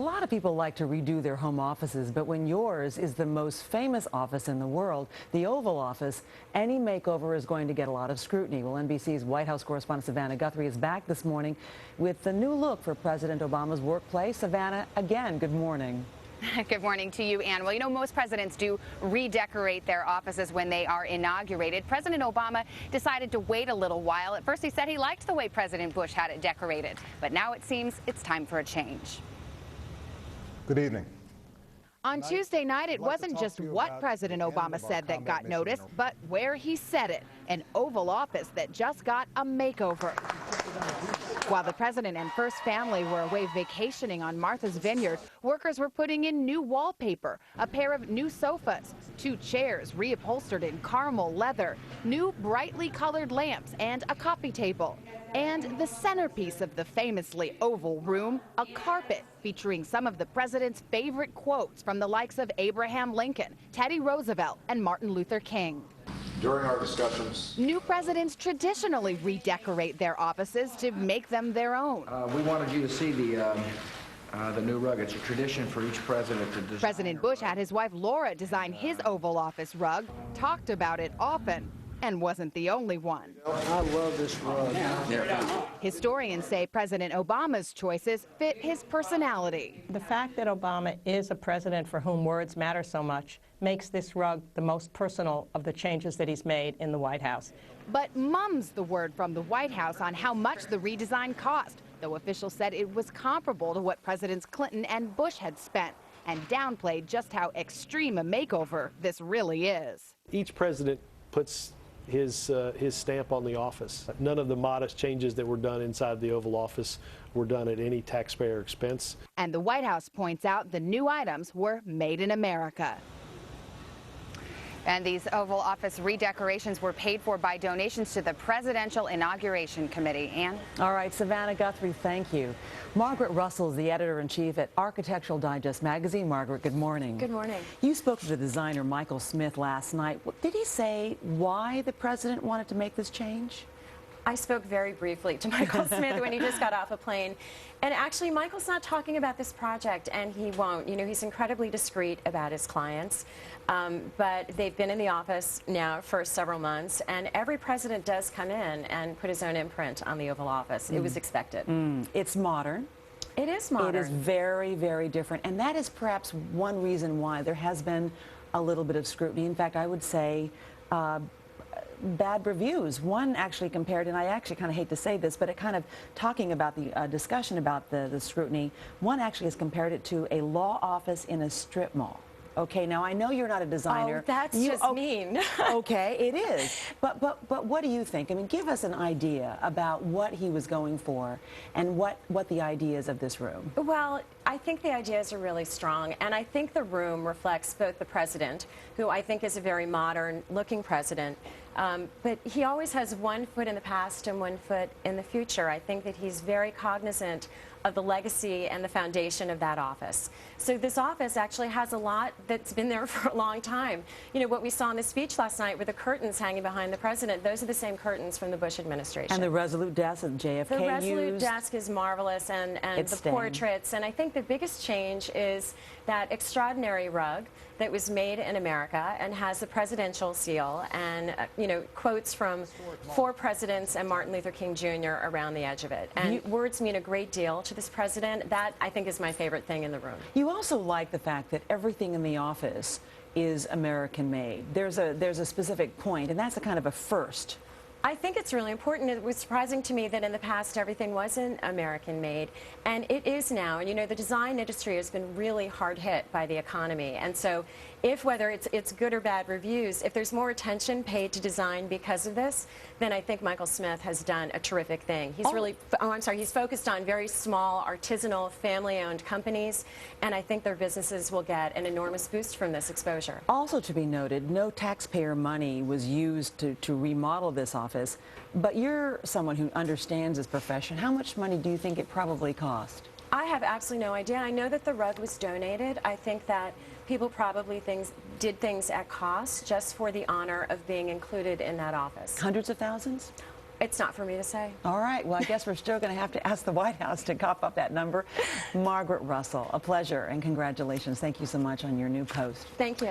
lot of people like to redo their home offices, but when yours is the most famous office in the world, the Oval Office, any makeover is going to get a lot of scrutiny. Well, NBC's White House correspondent Savannah Guthrie is back this morning with the new look for President Obama's workplace. Savannah, again, good morning. Good morning to you, Ann. Well, you know, most presidents do redecorate their offices when they are inaugurated. President Obama decided to wait a little while. At first, he said he liked the way President Bush had it decorated, but now it seems it's time for a change. Good evening. On Tuesday night, it wasn't just what President Obama said that got noticed, but where he said it, an Oval Office that just got a makeover. While the president and first family were away vacationing on Martha's Vineyard, workers were putting in new wallpaper, a pair of new sofas, 2 chairs reupholstered in caramel leather, new brightly colored lamps, and a coffee table. And the centerpiece of the famously oval room, a carpet featuring some of the president's favorite quotes from the likes of Abraham Lincoln, Teddy Roosevelt, and Martin Luther King. During our discussions, New presidents traditionally redecorate their offices to make them their own. We wanted you to see the new rug. It's a tradition for each president to design. President Bush had his wife Laura design his Oval Office rug, talked about it often, and wasn't the only one. I love this rug. Historians say President Obama's choices fit his personality. The fact that Obama is a president for whom words matter so much makes this rug the most personal of the changes that he's made in the White House. But mum's the word from the White House on how much the redesign cost, though officials said it was comparable to what Presidents Clinton and Bush had spent, and downplayed just how extreme a makeover this really is. Each president puts his stamp on the office. None of the modest changes that were done inside the Oval Office were done at any taxpayer expense. And the White House points out the new items were made in America. And these Oval Office redecorations were paid for by donations to the Presidential Inauguration Committee. Ann? All right, Savannah Guthrie, thank you. Margaret Russell is the editor-in-chief at Architectural Digest magazine. Margaret, good morning. Good morning. You spoke to the designer Michael Smith last night. Did he say why the president wanted to make this change? I spoke very briefly to Michael Smith when he just got off a plane. And actually, Michael's not talking about this project, and he won't. You know, he's incredibly discreet about his clients. But they've been in the office now for several months, and every president does come in and put his own imprint on the Oval Office. It was expected. It's modern. It is modern. It is very, very different. And that is perhaps one reason why there has been a little bit of scrutiny. In fact, I would say bad reviews. One actually compared, and I actually kind of hate to say this, but it kind of talking about the discussion about the scrutiny, one actually has compared it to a law office in a strip mall. Okay, now I know you're not a designer. Oh, that's just mean. Okay, it is. But what do you think? I mean, give us an idea about what he was going for and what the idea is of this room. Well, I think the ideas are really strong, and I think the room reflects both the president, who I think is a very modern-looking president, but he always has one foot in the past and one foot in the future. I think that he's very cognizant of the legacy and the foundation of that office. So this office actually has a lot that's been there for a long time. You know, what we saw in the speech last night with the curtains hanging behind the president, those are the same curtains from the Bush administration. And the Resolute desk that JFK used. The Resolute desk is marvelous, and the portraits. And I think the biggest change is that extraordinary rug that was made in America and has the presidential seal and, you know, quotes from 4 presidents and Martin Luther King Jr. around the edge of it. And words mean a great deal to this president. That, I think, is my favorite thing in the room. You also like the fact that everything in the office is American-made. There's a specific point, and that's a kind of a first. I think it's really important. It was surprising to me that in the past everything wasn't American-made, and it is now. And you know, the design industry has been really hard hit by the economy, and so whether it's good or bad reviews, if there's more attention paid to design because of this, then I think Michael Smith has done a terrific thing. He's he's focused on very small, artisanal, family-owned companies, and I think their businesses will get an enormous boost from this exposure. Also to be noted, no taxpayer money was used to remodel this office, but you're someone who understands this profession. How much money do you think it probably cost? I have absolutely no idea. I know that the rug was donated. I think that people probably did things at cost just for the honor of being included in that office. Hundreds of thousands? It's not for me to say. All right. Well, I guess we're still going to have to ask the White House to cough up that number. Margaret Russell, a pleasure and congratulations. Thank you so much on your new post. Thank you.